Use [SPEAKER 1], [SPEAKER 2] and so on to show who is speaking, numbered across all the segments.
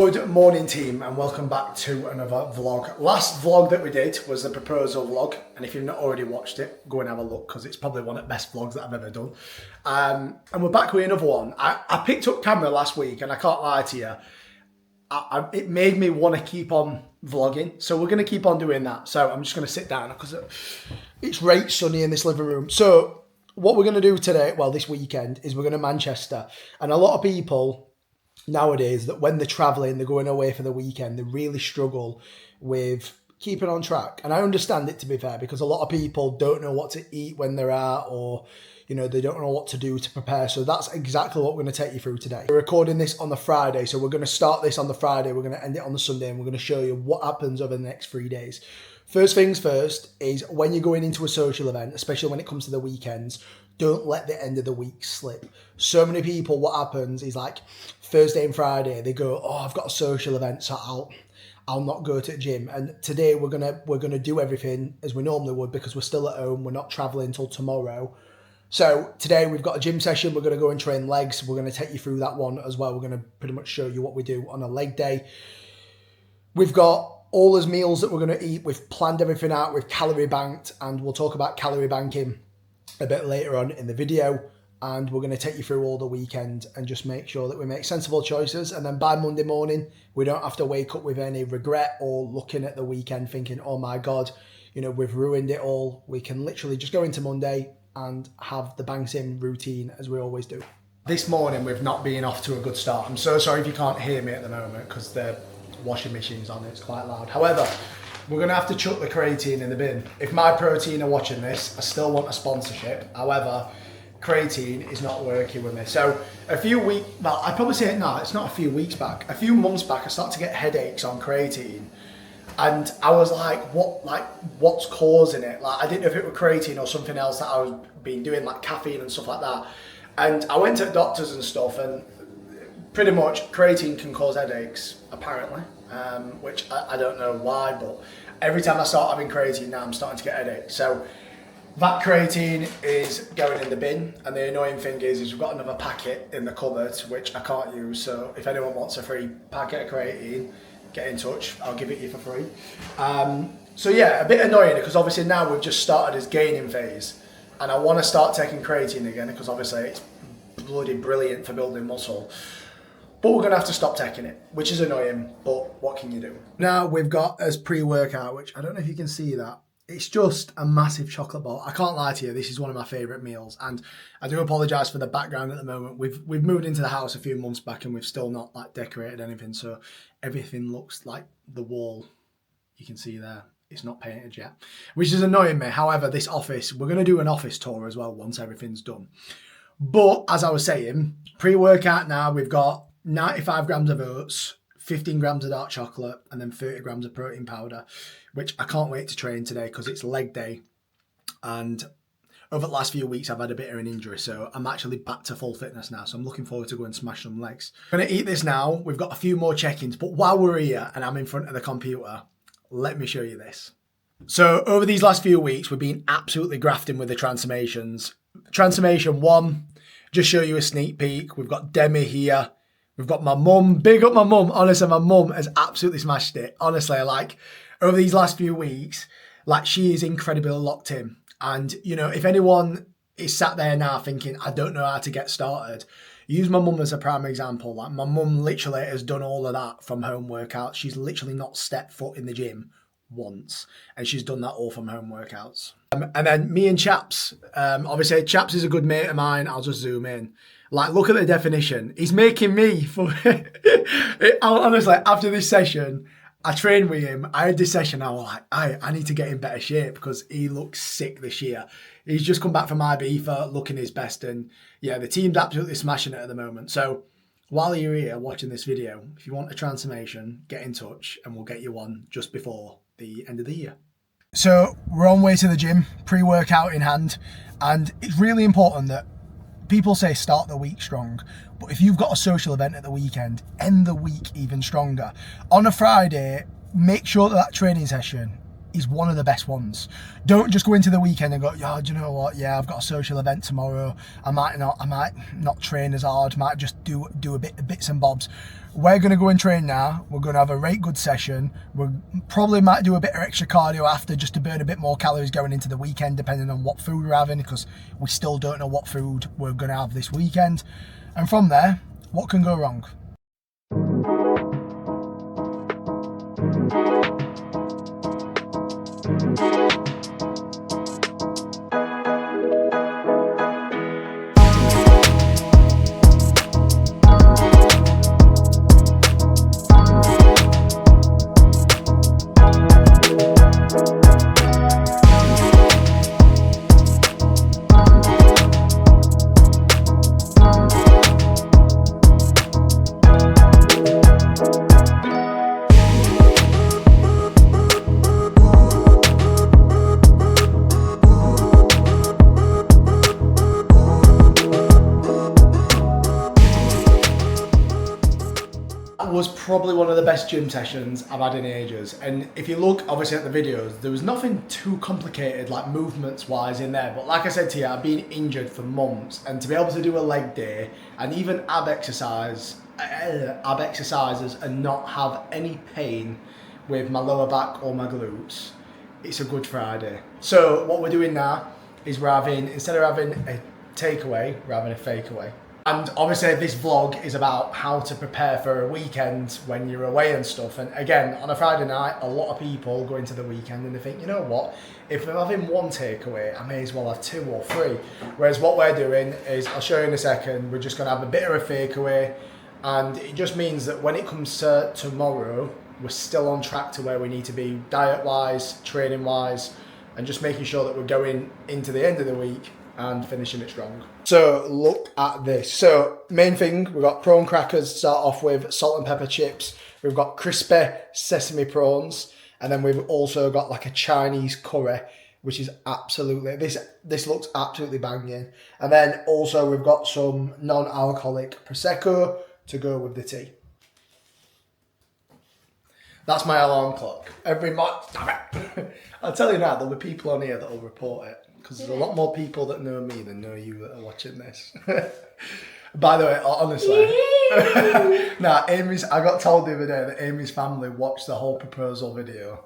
[SPEAKER 1] Good morning team and welcome back to another vlog. Last vlog that we did was the proposal vlog, and if you've not already watched it, go and have a look because it's probably one of the best vlogs that I've ever done. And we're back with another one. I picked up camera last week and I can't lie to you, it made me want to keep on vlogging, so we're going to keep on doing that. So I'm just going to sit down because it's right sunny in this living room. So what we're going to do today, well this weekend, is we're going to Manchester, and a lot of people nowadays that when they're traveling, they're going away for the weekend, they really struggle with keeping on track. And I understand it, to be fair, because a lot of people don't know what to eat when they're out, or they don't know what to do to prepare. So that's exactly what we're going to take you through today. We're recording this on the Friday, so we're going to start this on the Friday, we're going to end it on the Sunday, and we're going to show you what happens over the next 3 days. First things first is when you're going into a social event, especially when it comes to the weekends, don't let the end of the week slip. So many people, what happens is like Thursday and Friday, they go, oh, I've got a social event, so I'll not go to the gym. And today we're gonna do everything as we normally would because we're still at home. We're not traveling until tomorrow. So today we've got a gym session. We're gonna go and train legs. We're gonna take you through that one as well. We're gonna pretty much show you what we do on a leg day. We've got all those meals that we're gonna eat. We've planned everything out. We've calorie banked, and we'll talk about calorie banking a bit later on in the video. And we're going to take you through all the weekend and just make sure that we make sensible choices. And then by Monday morning, we don't have to wake up with any regret or looking at the weekend thinking, oh my God, we've ruined it all. We can literally just go into Monday and have the banks in routine as we always do. This morning, we've not been off to a good start. I'm so sorry if you can't hear me at the moment because the washing machine's on, it's quite loud. However, we're going to have to chuck the creatine in the bin. If My Protein are watching this, I still want a sponsorship. However, creatine is not working with me. So a few weeks, well, I'd probably say no, it's not a few weeks back. A few months back, I started to get headaches on creatine. And I was like, what's causing it? Like, I didn't know if it was creatine or something else that I was been doing, like caffeine and stuff like that. And I went to doctors and stuff, and pretty much creatine can cause headaches, apparently. Which I don't know why, but every time I start having creatine now, I'm starting to get headaches. So that creatine is going in the bin, and the annoying thing is we've got another packet in the cupboard which I can't use. So if anyone wants a free packet of creatine, get in touch. I'll give it you for free. So yeah, a bit annoying because obviously now we've just started this gaining phase, and I want to start taking creatine again because obviously it's bloody brilliant for building muscle. But we're going to have to stop taking it, which is annoying, but what can you do? Now we've got as pre-workout, which I don't know if you can see that. It's just a massive chocolate bar. I can't lie to you, this is one of my favourite meals. And I do apologise for the background at the moment. We've moved into the house a few months back and we've still not decorated anything. So everything looks like the wall you can see there. It's not painted yet, which is annoying me. However, this office, we're going to do an office tour as well once everything's done. But as I was saying, pre-workout now, we've got 95 grams of oats, 15 grams of dark chocolate, and then 30 grams of protein powder, which I can't wait to train today because it's leg day. And over the last few weeks, I've had a bit of an injury, so I'm actually back to full fitness now. So I'm looking forward to go and smash some legs. I'm going to eat this now. We've got a few more check-ins, but while we're here and I'm in front of the computer, let me show you this. So over these last few weeks, we've been absolutely grafting with the transformations. Transformation 1, just show you a sneak peek. We've got Demi here. We've got my mum. Big up my mum. Honestly, my mum has absolutely smashed it. Honestly, over these last few weeks, she is incredibly locked in. And, if anyone is sat there now thinking, I don't know how to get started, use my mum as a prime example. My mum literally has done all of that from home workouts. She's literally not stepped foot in the gym once. And she's done that all from home workouts. And then me and Chaps. Obviously, Chaps is a good mate of mine. I'll just zoom in. Look at the definition. He's making me for honestly, after this session, I trained with him. I had this session. I was like, I need to get in better shape because he looks sick this year. He's just come back from Ibiza looking his best. And yeah, the team's absolutely smashing it at the moment. So while you're here watching this video, if you want a transformation, get in touch and we'll get you one just before the end of the year. So we're on way to the gym, pre-workout in hand. And it's really important that people say start the week strong, but if you've got a social event at the weekend, end the week even stronger. On a Friday, make sure that training session is one of the best ones. Don't just go into the weekend and go, yeah, do you know what? Yeah, I've got a social event tomorrow. I might not train as hard. Might just do bits and bobs. We're going to go and train now. We're going to have a right good session. We probably might do a bit of extra cardio after just to burn a bit more calories going into the weekend, depending on what food we're having, because we still don't know what food we're going to have this weekend. And from there, what can go wrong? Was probably one of the best gym sessions I've had in ages, and if you look obviously at the videos, there was nothing too complicated like movements wise in there, but like I said to you, I've been injured for months, and to be able to do a leg day and even ab exercises and not have any pain with my lower back or my glutes, it's a good Friday. So what we're doing now is instead of having a takeaway, we're having a fakeaway. And obviously this vlog is about how to prepare for a weekend when you're away and stuff. And again, on a Friday night, a lot of people go into the weekend and they think, you know what, if I'm having one takeaway, I may as well have 2 or 3. Whereas what we're doing is, I'll show you in a second, we're just gonna have a bit of a fakeaway. And it just means that when it comes to tomorrow, we're still on track to where we need to be diet-wise, training-wise, and just making sure that we're going into the end of the week and finishing it strong. So look at this. So main thing, we've got prawn crackers to start off with, salt and pepper chips. We've got crispy sesame prawns. And then we've also got like a Chinese curry, which is absolutely, this looks absolutely banging. And then also we've got some non-alcoholic Prosecco to go with the tea. That's my alarm clock. Every month, I'll tell you now, there'll be people on here that will report it. Because there's a lot more people that know me than know you that are watching this. By the way, honestly, I got told the other day that Amy's family watched the whole proposal video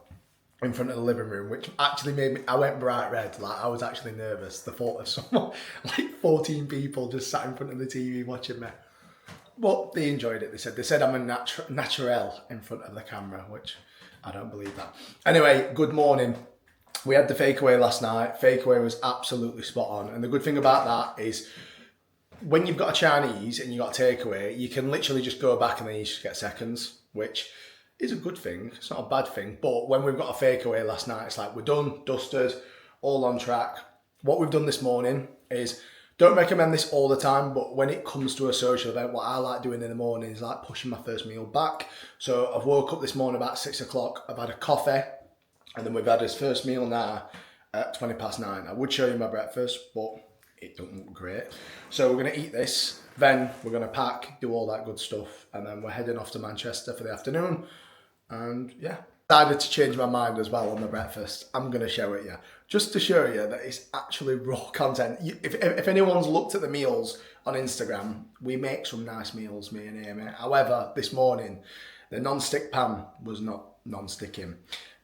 [SPEAKER 1] in front of the living room, which actually made me, I went bright red. Like, I was actually nervous. The thought of someone, like 14 people just sat in front of the TV watching me. But they enjoyed it. They said I'm a naturel in front of the camera, which I don't believe that. Anyway, good morning. We had the fakeaway last night. Fakeaway was absolutely spot on. And the good thing about that is when you've got a Chinese and you've got a takeaway, you can literally just go back and then you just get seconds, which is a good thing. It's not a bad thing. But when we've got a fakeaway last night, it's like we're done, dusted, all on track. What we've done this morning is, don't recommend this all the time, but when it comes to a social event, what I like doing in the morning is like pushing my first meal back. So I've woke up this morning about 6 o'clock. I've had a coffee. And then we've had his first meal now at 9:20. I would show you my breakfast, but it doesn't look great. So we're going to eat this, then we're going to pack, do all that good stuff, and then we're heading off to Manchester for the afternoon. And yeah, decided to change my mind as well on the breakfast. I'm going to show it you, just to show you that it's actually raw content. If anyone's looked at the meals on Instagram, we make some nice meals, me and Amy. However, this morning, the non-stick pan was not non-sticking.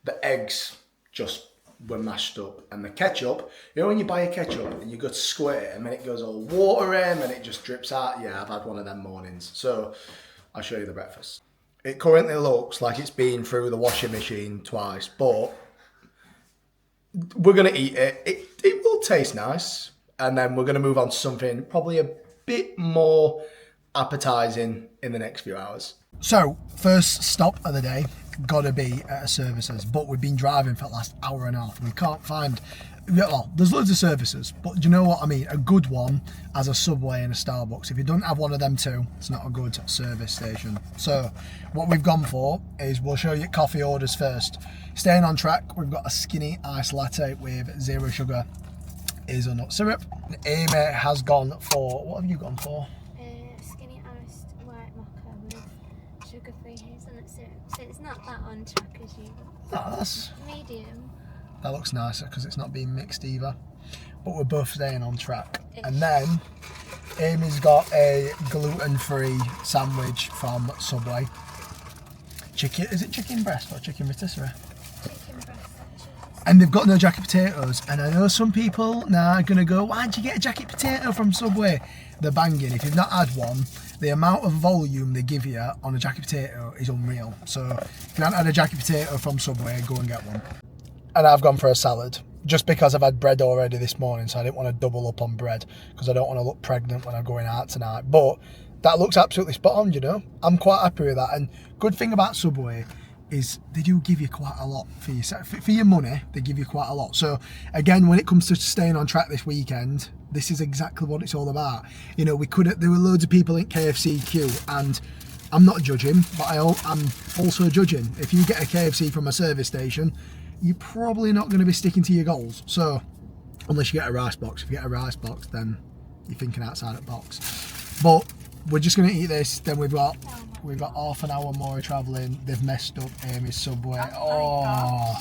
[SPEAKER 1] The eggs just were mashed up, and the ketchup, you know when you buy a ketchup and you go to squirt it and then it goes all watery and then it just drips out? Yeah, I've had one of them mornings. So I'll show you the breakfast. It currently looks like it's been through the washing machine twice, but we're going to eat it. It will taste nice, and then we're going to move on to something probably a bit more appetizing in the next few hours. So first stop of the day, gotta be at a services, but we've been driving for the last hour and a half. We can't find, well, there's loads of services, but do you know what I mean? A good one as a Subway and a Starbucks. If you don't have one of them two, it's not a good service station. So what we've gone for is, we'll show you coffee orders first. Staying on track, we've got a skinny iced latte with 0 sugar, hazelnut syrup. Amy has gone for, what have you gone for?
[SPEAKER 2] Skinny iced white mocha with sugar-free hazelnut So it's not that on track as you.
[SPEAKER 1] Oh, that's...
[SPEAKER 2] Medium.
[SPEAKER 1] That looks nicer because it's not being mixed either. But we're both staying on track.
[SPEAKER 2] Ish.
[SPEAKER 1] And then Amy's got a gluten-free sandwich from Subway. Chicken, is it chicken breast or chicken rotisserie?
[SPEAKER 2] Chicken breast, actually.
[SPEAKER 1] And they've got no jacket potatoes. And I know some people now are going to go, why'd you get a jacket potato from Subway? They're banging. If you've not had one, the amount of volume they give you on a jacket potato is unreal. So if you haven't had a jacket potato from Subway, go and get one. And I've gone for a salad, just because I've had bread already this morning, so I didn't want to double up on bread, because I don't want to look pregnant when I'm going out tonight. But that looks absolutely spot on, you know. I'm quite happy with that. And good thing about Subway is they do give you quite a lot for your money. They give you quite a lot. So again, when it comes to staying on track this weekend, this is exactly what it's all about. You know, there were loads of people in KFC queue, and I'm not judging, but I'm also judging. If you get a KFC from a service station, you're probably not going to be sticking to your goals. So unless you get a rice box. If you get a rice box, then you're thinking outside the box. But we're just going to eat this. Then we've got half an hour more of travelling. They've messed up Amy's Subway. Oh,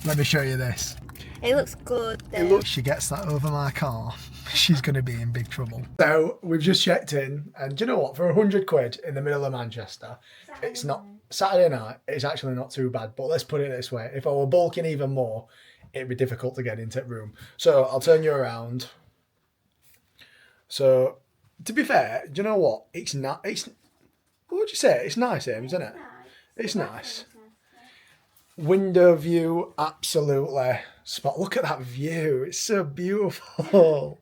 [SPEAKER 1] let me show you this.
[SPEAKER 2] It looks good though.
[SPEAKER 1] It looks, she gets that over my car, she's going to be in big trouble. So we've just checked in, and do you know what? For 100 quid in the middle of Manchester, it's not Saturday night. It's actually not too bad. But let's put it this way: if I were bulking even more, it'd be difficult to get into the room. So I'll turn you around. So to be fair, do you know what? It's not. It's what would you say? It's nice, Ames, isn't it? It's nice. Window view, absolutely spot. Look at that view, it's so beautiful.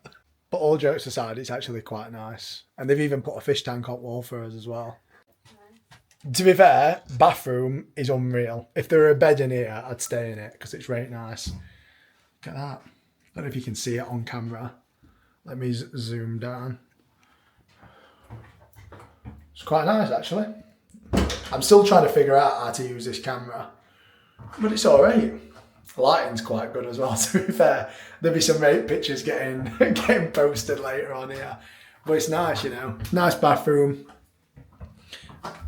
[SPEAKER 1] But all jokes aside, it's actually quite nice. And they've even put a fish tank on wall for us as well. To be fair, bathroom is unreal. If there were a bed in here, I'd stay in it because it's really nice. Look at that. I don't know if you can see it on camera. Let me zoom down. It's quite nice actually. I'm still trying to figure out how to use this camera. But it's alright. The lighting's quite good as well, to be fair. There'll be some great pictures getting posted later on here. But it's nice, you know. Nice bathroom.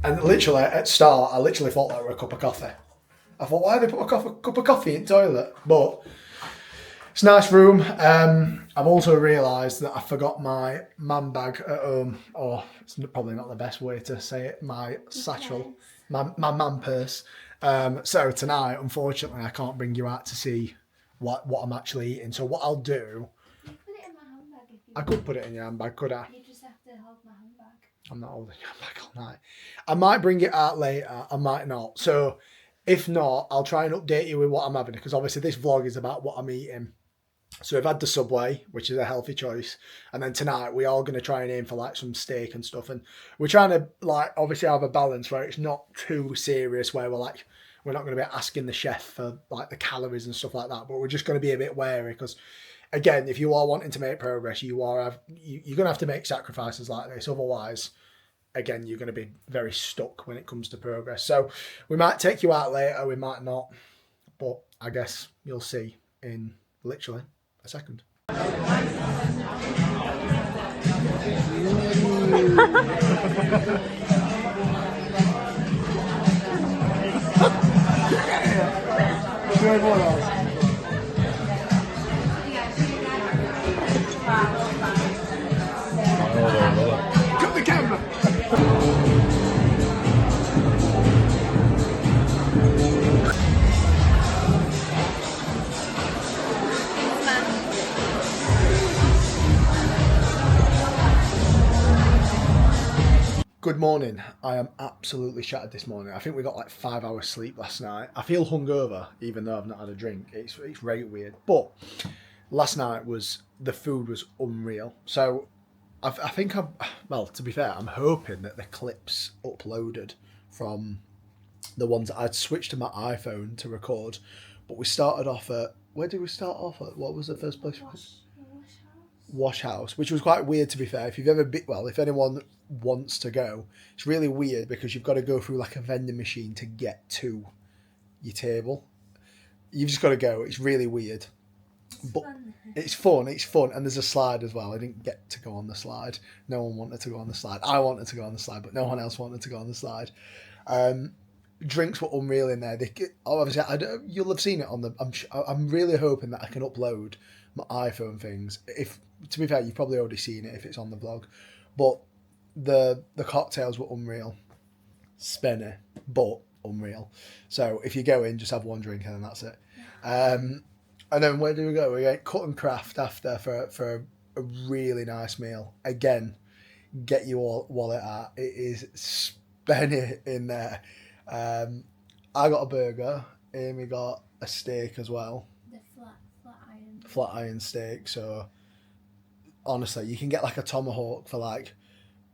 [SPEAKER 1] And literally, at start, I literally thought that were a cup of coffee. I thought, why did they put a cup of coffee in the toilet? But it's a nice room. I've also realised that I forgot my man bag at home. Or it's probably not the best way to say it. My satchel. My man purse. So tonight, unfortunately, I can't bring you out to see what I'm actually eating. So what I'll do...
[SPEAKER 2] Put it in my handbag if you
[SPEAKER 1] I could put it in your handbag, could I?
[SPEAKER 2] You just have to hold my handbag.
[SPEAKER 1] I'm not holding your handbag all night. I might bring it out later, I might not. So if not, I'll try and update you with what I'm having, because obviously this vlog is about what I'm eating. So we've had the Subway, which is a healthy choice. And then tonight we are going to try and aim for like some steak and stuff. And we're trying to like obviously have a balance where it's not too serious, where we're not going to be asking the chef for like the calories and stuff like that. But we're just going to be a bit wary because, again, if you are wanting to make progress, you're going to have to make sacrifices like this. Otherwise, again, you're going to be very stuck when it comes to progress. So we might take you out later, we might not. But I guess you'll see in literally a second. Cut the camera. Good morning. I am absolutely shattered this morning. I think we got like 5 hours sleep last night. I feel hungover even though I've not had a drink. It's very weird. But last night the food was unreal. So I think well, to be fair, I'm hoping that the clips uploaded from the ones that I'd switched to my iPhone to record. But we started off at, where did we start off at? What was the first place? Wash House, which was quite weird, to be fair. If you've ever been, well, if anyone wants to go, it's really weird because you've got to go through like a vending machine to get to your table. You've just got to go. It's really weird, but it's fun. And there's a slide as well. I didn't get to go on the slide. No one wanted to go on the slide. I wanted to go on the slide, but no one else wanted to go on the slide. Drinks were unreal in there. Obviously, you'll have seen it on the. I'm really hoping that I can upload my iPhone things. If, to be fair, you've probably already seen it if it's on the vlog, but the cocktails were unreal, spenny, but unreal. So if you go in, just have one drink and then that's it. And then where do we go? We ate Cut and Craft after for a really nice meal. Again, get your wallet out. It is spenny in there. I got a burger. Amy got a steak as well.
[SPEAKER 2] The flat iron.
[SPEAKER 1] Flat iron steak. So honestly, you can get like a tomahawk for like,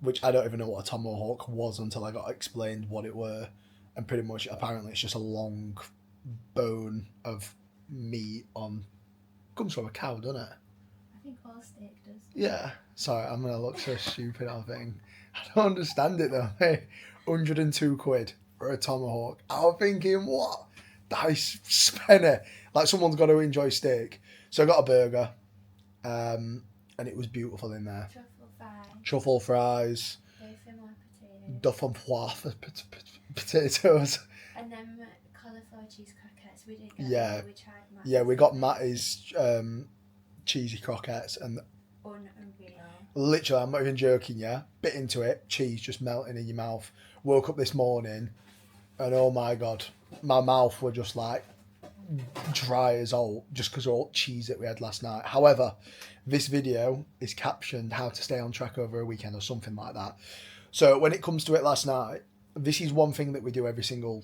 [SPEAKER 1] which I don't even know what a tomahawk was until I got explained what it were, and pretty much apparently it's just a long bone of meat comes from a cow, doesn't it?
[SPEAKER 2] I think all steak does.
[SPEAKER 1] Yeah. Sorry, I'm gonna look so stupid. I think I don't understand it though. Hey, £102 for a tomahawk. I'm thinking, what? That is spenny. Like someone's got to enjoy steak. So I got a burger, and it was beautiful in there. Truffle fries. Duff and pois for potatoes.
[SPEAKER 2] And then cauliflower cheese croquettes. We didn't get
[SPEAKER 1] Yeah.
[SPEAKER 2] them, we tried Matt's.
[SPEAKER 1] Yeah, we got Matty's cheesy croquettes and
[SPEAKER 2] Unreal.
[SPEAKER 1] literally, I'm not even joking, yeah. Bit into it, cheese just melting in your mouth. Woke up this morning and oh my God, my mouth were just like dry as all, just because of all cheese that we had last night. However, this video is captioned how to stay on track over a weekend or something like that. So when it comes to it last night, this is one thing that we do every single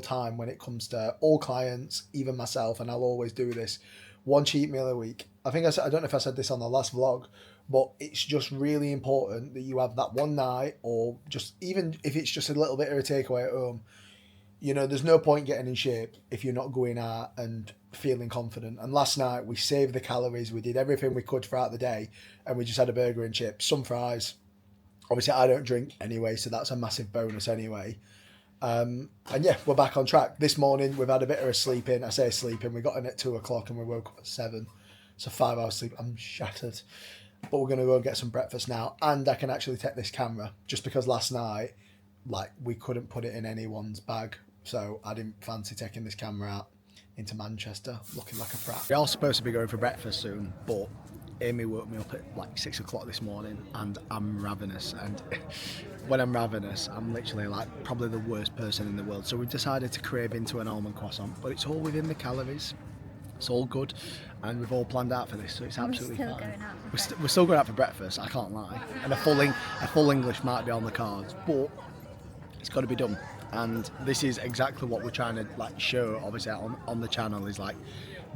[SPEAKER 1] time when it comes to all clients, even myself, and I'll always do this. One cheat meal a week. I think I don't know if I said this on the last vlog, but it's just really important that you have that one night, or just even if it's just a little bit of a takeaway at home. You know, there's no point getting in shape if you're not going out and feeling confident. And last night we saved the calories. We did everything we could throughout the day, and we just had a burger and chips, some fries. Obviously, I don't drink anyway, so that's a massive bonus anyway. And yeah, we're back on track. This morning we've had a bit of a sleep in. I say sleep in. We got in at 2:00 and we woke up at 7. So 5 hours sleep. I'm shattered. But we're gonna go and get some breakfast now, and I can actually take this camera just because last night, like, we couldn't put it in anyone's bag. So I didn't fancy taking this camera out into Manchester looking like a prat. We're all supposed to be going for breakfast soon, but Amy woke me up at like 6:00 this morning and I'm ravenous. And when I'm ravenous, I'm literally like probably the worst person in the world. So we've decided to crave into an almond croissant, but it's all within the calories. It's all good, and we've all planned out for this, so it's absolutely fine. We're still going out for breakfast, I can't lie. And a full English might be on the cards, but it's got to be done. And this is exactly what we're trying to like show, obviously, on the channel, is like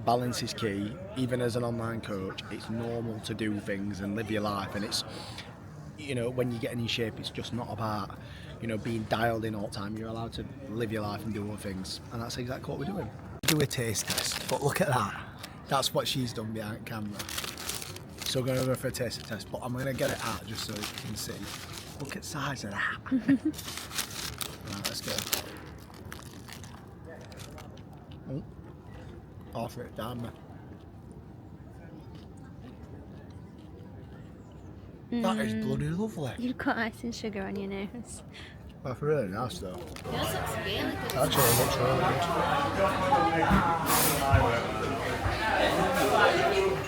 [SPEAKER 1] balance is key. Even as an online coach, it's normal to do things and live your life, and it's, you know, when you're getting in shape, it's just not about, you know, being dialed in all the time. You're allowed to live your life and do other things, and that's exactly what we're doing. Do a taste test, but look at that. That's what she's done behind camera. So we're going to go for a taste test, but I'm going to get it out just so you can see. Look at the size of that. Right, let's go. Oh, offer it down there. That is bloody lovely.
[SPEAKER 2] You've got ice and sugar on your nose.
[SPEAKER 1] That's really nice though.
[SPEAKER 2] Yours looks really good.
[SPEAKER 1] Actually, it looks really good.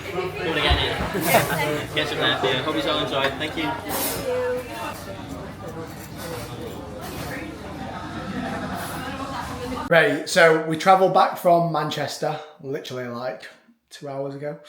[SPEAKER 3] You want to get it? Get some there for you. Hope you all enjoyed. Thank you.
[SPEAKER 1] Right, so we travelled back from Manchester literally like 2 hours ago,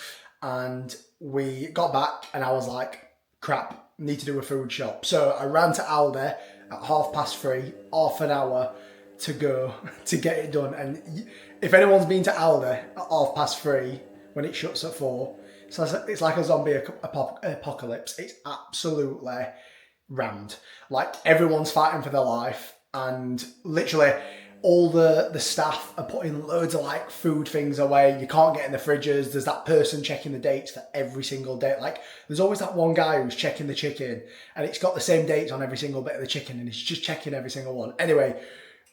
[SPEAKER 1] and we got back and I was like, crap, need to do a food shop. So I ran to Aldi at 3:30, half an hour to go to get it done. And if anyone's been to Aldi at 3:30 when it shuts at 4, so it's like a zombie apocalypse. It's absolutely rammed. Like, everyone's fighting for their life, and literally all the staff are putting loads of like food things away. You can't get in the fridges. There's that person checking the dates for every single day. Like, there's always that one guy who's checking the chicken, and it's got the same dates on every single bit of the chicken, and he's just checking every single one. Anyway,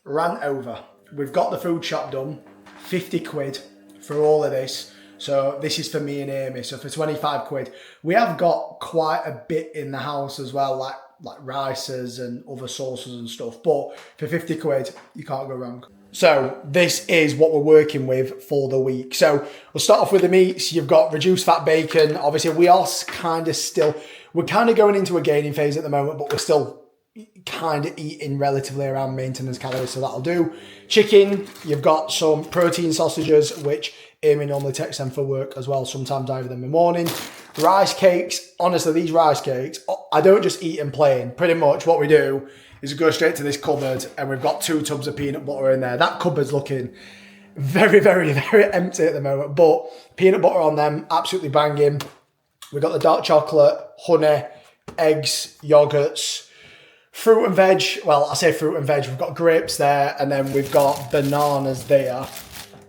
[SPEAKER 1] ran over. We've got the food shop done. 50 quid for all of this. So this is for me and Amy. So for 25 quid, we have got quite a bit in the house as well. Like, like rices and other sauces and stuff. But for 50 quid, you can't go wrong. So this is what we're working with for the week. So we'll start off with the meats. You've got reduced fat bacon. Obviously, we're kind of going into a gaining phase at the moment, but we're still kind of eating relatively around maintenance calories, so that'll do. Chicken, you've got some protein sausages, which Amy normally takes them for work as well, sometimes either them in the morning. Rice cakes, honestly, these rice cakes, I don't just eat them plain. Pretty much what we do is go straight to this cupboard and we've got 2 tubs of peanut butter in there. That cupboard's looking very, very, very empty at the moment, but peanut butter on them, absolutely banging. We've got the dark chocolate, honey, eggs, yogurts, fruit and veg. Well, I say fruit and veg. We've got grapes there, and then we've got bananas there.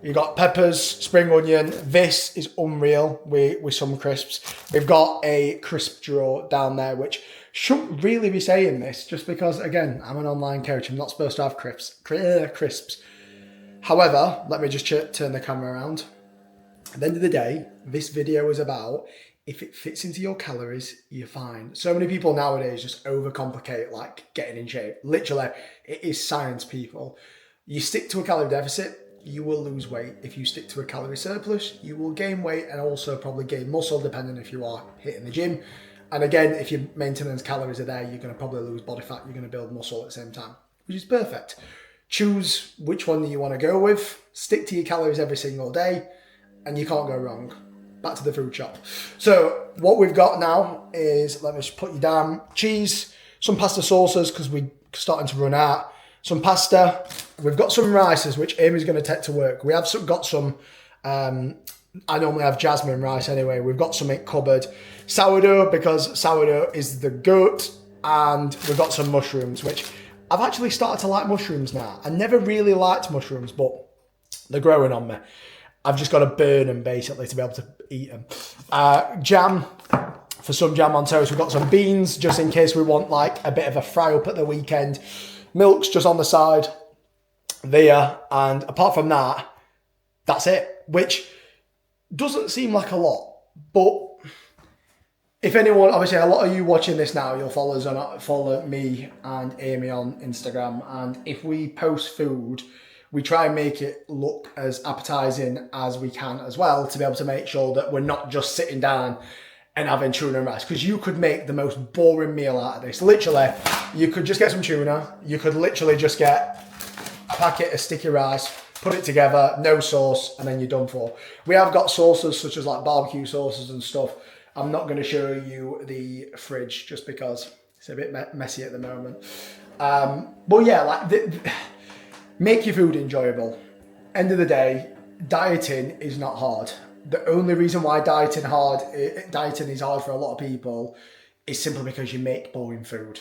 [SPEAKER 1] You've got peppers, spring onion. This is unreal with some crisps. We've got a crisp drawer down there, which shouldn't really be saying this, just because, again, I'm an online coach. I'm not supposed to have crisps. However, let me just turn the camera around. At the end of the day, this video is about if it fits into your calories, you're fine. So many people nowadays just overcomplicate like getting in shape. Literally, it is science, people. You stick to a calorie deficit, you will lose weight. If you stick to a calorie surplus, you will gain weight and also probably gain muscle, depending if you are hitting the gym. And again, if your maintenance calories are there, you're going to probably lose body fat, you're going to build muscle at the same time, which is perfect. Choose which one you want to go with, stick to your calories every single day, and you can't go wrong. Back to the food shop. So what we've got now is, let me just put you down, cheese, some pasta sauces because we're starting to run out, some pasta. We've got some rices, which Amy's going to take to work. We have got some, I normally have jasmine rice anyway. We've got some in cupboard. Sourdough, because sourdough is the goat. And we've got some mushrooms, which I've actually started to like mushrooms now. I never really liked mushrooms, but they're growing on me. I've just got to burn them basically to be able to eat them. Jam, for some jam on toast. We've got some beans just in case we want like a bit of a fry up at the weekend. Milk's just on the side there. And apart from that, that's it. Which doesn't seem like a lot. But if anyone, obviously a lot of you watching this now, you'll follow me and Amy on Instagram. And if we post food, we try and make it look as appetizing as we can as well, to be able to make sure that we're not just sitting down and having tuna and rice, because you could make the most boring meal out of this. Literally, you could just get some tuna, you could literally just get a packet of sticky rice, put it together, no sauce, and then you're done for. We have got sauces such as like barbecue sauces and stuff. I'm not going to show you the fridge just because it's a bit messy at the moment. But yeah, like make your food enjoyable. End of the day, dieting is not hard. The only reason why dieting is hard for a lot of people is simply because you make boring food.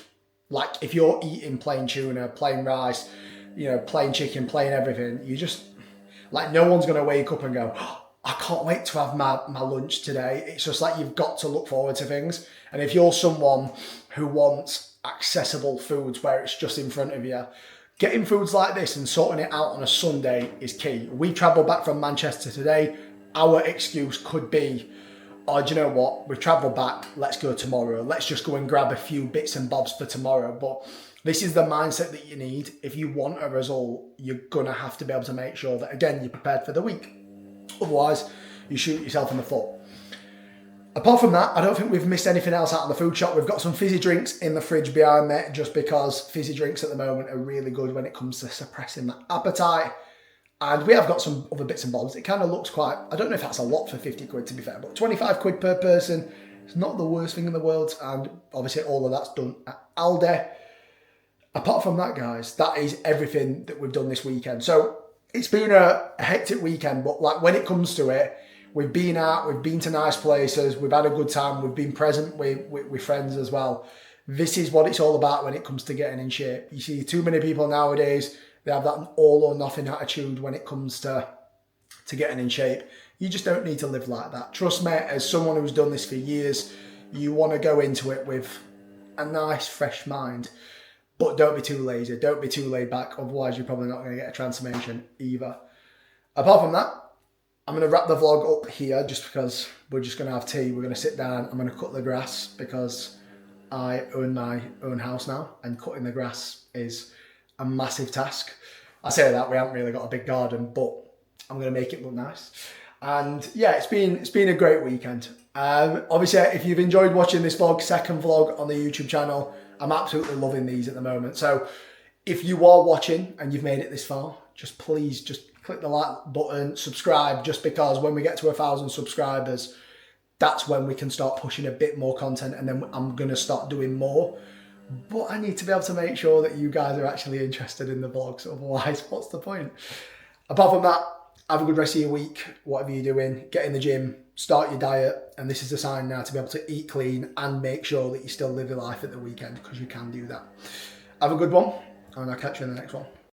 [SPEAKER 1] Like if you're eating plain tuna, plain rice, plain chicken, plain everything, you just, like no one's going to wake up and go, oh, I can't wait to have my lunch today. It's just like you've got to look forward to things. And if you're someone who wants accessible foods where it's just in front of you, getting foods like this and sorting it out on a Sunday is key. We travelled back from Manchester today. Our excuse could be, oh, do you know what? We've travelled back. Let's go tomorrow. Let's just go and grab a few bits and bobs for tomorrow. But this is the mindset that you need. If you want a result, you're going to have to be able to make sure that, again, you're prepared for the week. Otherwise, you shoot yourself in the foot. Apart from that, I don't think we've missed anything else out of the food shop. We've got some fizzy drinks in the fridge behind me, just because fizzy drinks at the moment are really good when it comes to suppressing that appetite. And we have got some other bits and bobs. It kind of looks quite, I don't know if that's a lot for 50 quid to be fair, but 25 quid per person, it's not the worst thing in the world. And obviously all of that's done at Aldi. Apart from that, guys, that is everything that we've done this weekend. So it's been a hectic weekend, but like when it comes to it, we've been out, we've been to nice places, we've had a good time, we've been present with friends as well. This is what it's all about when it comes to getting in shape. You see too many people nowadays, they have that all or nothing attitude when it comes to getting in shape. You just don't need to live like that. Trust me, as someone who's done this for years, you want to go into it with a nice, fresh mind. But don't be too lazy, don't be too laid back, otherwise you're probably not going to get a transformation either. Apart from that, I'm going to wrap the vlog up here just because we're just going to have tea. We're going to sit down. I'm going to cut the grass because I own my own house now, and cutting the grass is a massive task. I say that we haven't really got a big garden, but I'm going to make it look nice. And yeah, it's been a great weekend. Obviously, if you've enjoyed watching this vlog, second vlog on the YouTube channel, I'm absolutely loving these at the moment. So if you are watching and you've made it this far, please click the like button, subscribe, just because when we get to 1,000 subscribers, that's when we can start pushing a bit more content, and then I'm going to start doing more. But I need to be able to make sure that you guys are actually interested in the vlogs, otherwise what's the point? Apart from that, have a good rest of your week, whatever you're doing, get in the gym, start your diet, and this is the sign now to be able to eat clean and make sure that you still live your life at the weekend, because you can do that. Have a good one, and I'll catch you in the next one.